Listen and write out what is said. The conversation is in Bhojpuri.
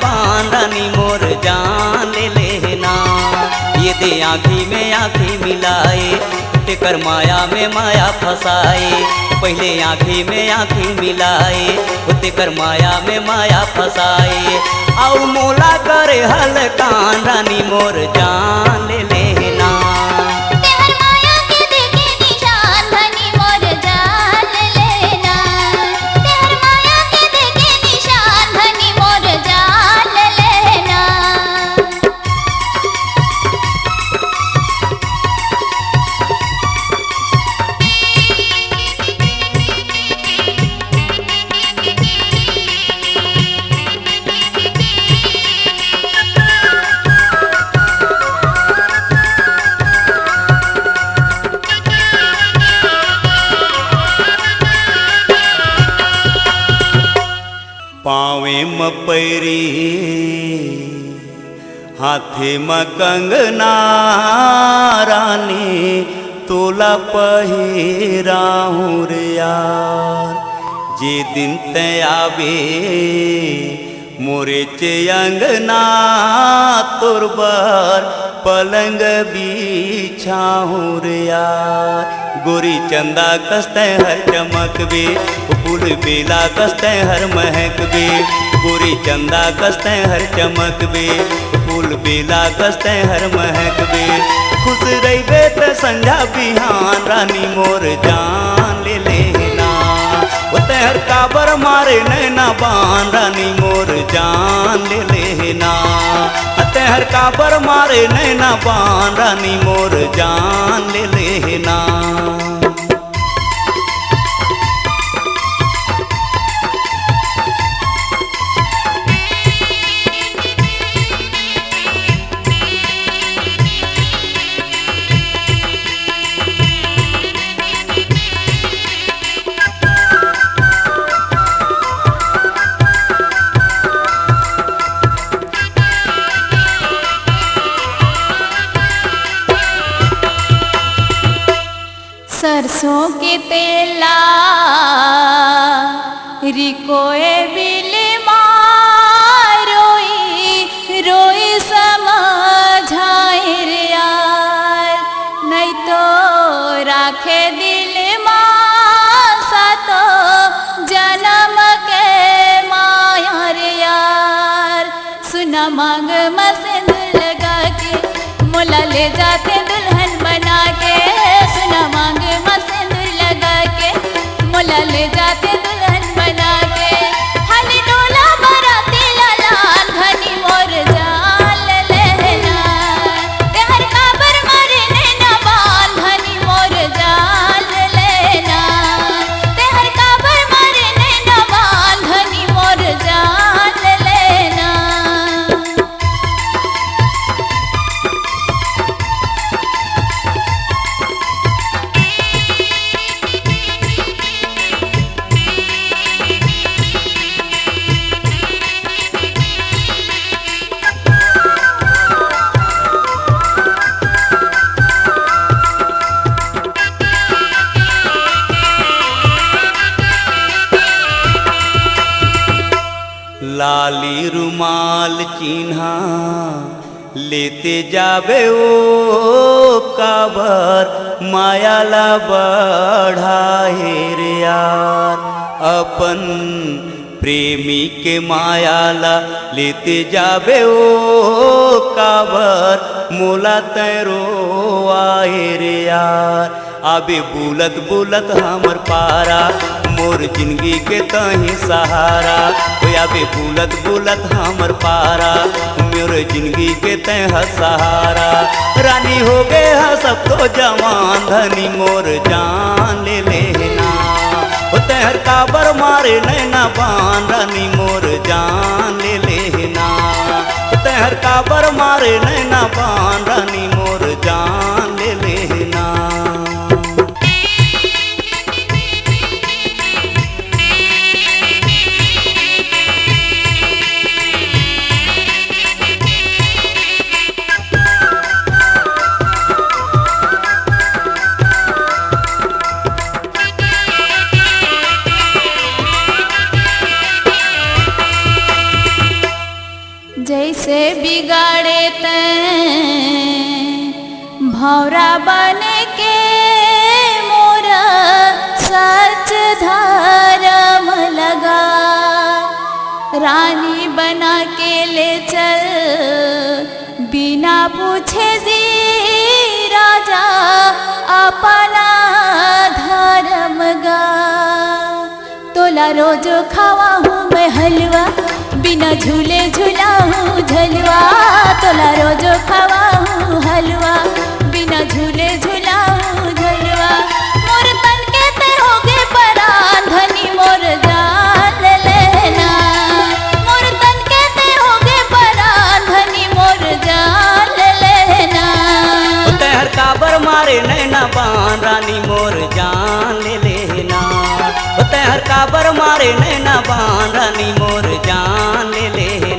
बान रानी मोर जान ले लेना। ये दे आँखी में आँखी मिलाए तेकर माया में माया फसाए। पहले आँखी में आँखी मिलाए तेकर माया में माया फसाए। और मोला करे हल कान रानी मोर जान ले लेना। पावे म पैरी हाथे म कंगना रानी तोला पहिराहूँ रे यार। जे दिन तय आवे मोरे चे अंगना तोर बर पलंग बिछाहूँ रे यार। गोरी चंदा कस्ते हर चमक बे फूल बेला कस्ते हर महक बे। गोरी चंदा कस्ते हर चमक बे फूल बेला कस्ते हर महक बे। खुश रहिबे त संझा बिहान रानी मोर जान ले लेना। तेहर काबर मारे नैना बान रानी मोर जान ले लेना। तेहर काबर मारे नैना बान रानी मोर जान ले लेना। सरसों के तेला रिकोए बिल रोई रोई समझाए रे यार। नहीं तो राखे दिल सा तो जन्म के माया रे यार। सुना मांग मसिंद लगा के मोला ले जाते दुल्हन बना के। सुना मांग मसिंदूर लगा के मोला ले जाते दुल्हन बना के। हल डोला बराती लालान धनी मोर जान ले लेना। तेहर काबर मारे नैना बान धनी मोर जान ले लेना। तेहर काबर मारे नैना बान धनी मोर जान ले लेना। लाली रुमाल चिन्हा लेते जाबे ओ काबर मायाला बढ़ाए रे यार। अपन प्रेमी के मायाला लेते जाबे ओ काबर मोला तैरो आए रे यार। आबे बुलत बुलत हमर पारा मोर जिंदगी के तही सहारा। आबे बुलत बुलत हमर पारा मोर जिंदगी के तह सहारा। रानी हो गे सब तो जवान धनी मोर जान ले लेना। तेहर काबर मारे नैना बान रानी मोर जान ले लेना। तेहर काबर मारे नैना बान रानी मोर जान ले लेना। से बिगाड़े तैं भौरा बन के मोरा सच धर्म लगा। रानी बना के ले चल बिना पूछे जी राजा अपना धर्म गा। तोला रोज खावा हूँ मैं हलवा बिना झूले झूला हूँ झलवा। तोला रोज खावा हूँ हलवा बिना झूले झूला हूँ झलवा। मोर तन के ते होगे परान धनी मोर जान लेना। मोर तन के ते होगे परान धनी मोर जान लेना। तहर काबर मारे नैना बान रानी मोर जान ले लेना। तहर काबर मारे नैना बान रानी मोर जान ले लेना।